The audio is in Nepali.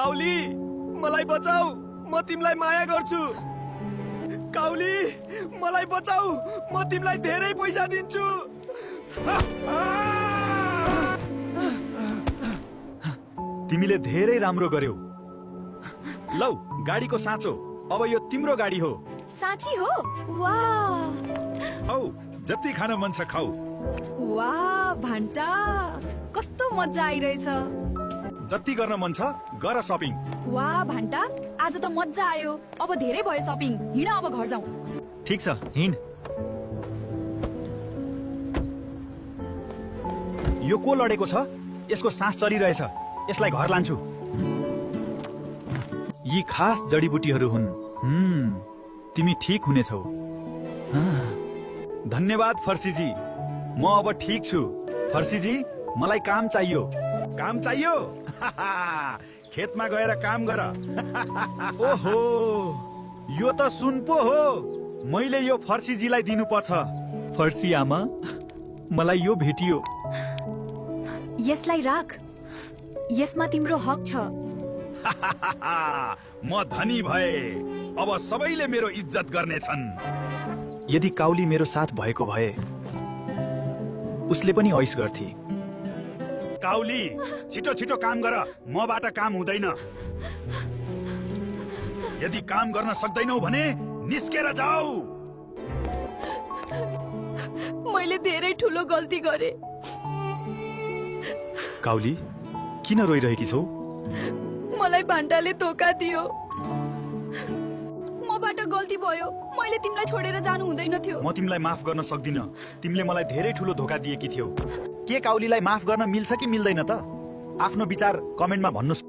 काउली, मलाई बचाऊ, म तिमीलाई माया गर्छु। काउली, मलाई बचाऊ, म तिमीलाई धेरै पैसा दिन्छु। तिमीले धेरै राम्रो गर्यौ। लौ, गाडीको साँचो, अब यो तिम्रो गाडी हो। साँची हो? वाह औ जति खान मन छ खाऊ। वाह भान्टा, कस्तो मजा आइरहेछ। जति गर्न मन छ गर सपिङ। वाह भान्टा, आज त मजा आयो। अब धेरै भयो सपिङ, हिँड अब घर जाउँ। ठिक छ, हिँड। यो को लडेको छ? यसको सास चलिरहेछ। यसलाई घर लान्छु। यी खास जडीबुटीहरू हुन्। तिमी ठिक हुनेछौ। धन्यवाद फर्सीजी, म अब ठिक छु। फर्सीजी, मलाई काम चाहियो। काम चाहियो? खेतमा गएर काम गर। ओहो, यो त सुन पो हो। मैले यो फर्सीजीलाई दिनुपर्छ। फर्सी आमा, मलाई यो भेटियो। यसलाई राख, यसमा तिम्रो हक छ। म धनी भए, अब सबैले मेरो इज्जत गर्नेछन्। यदि काउली मेरो साथ भएको भए उसले पनि ऐस गर्थे। काउली, छिटो छिटो काम गर, मबाट काम हुँदैन। यदि काम गर्न सक्दैनौ भने निस्केर जाऊ। मैले धेरै ठुलो गल्ती गरे। काउली, किन रोइरहेकी छौ? मलाई भान्टाले धोका दियो। मबाट गल्ती भयो। मैले तिमीलाई छोडेर जानु हुँदैन थियो। म तिमीलाई माफ गर्न सक्दिन। तिमीले मलाई धेरै ठुलो धोका दिएकी थियौ। के काउलीलाई माफ गर्न मिल्छ कि मिल्दैन त? आफ्नो विचार कमेन्टमा भन्नुस्।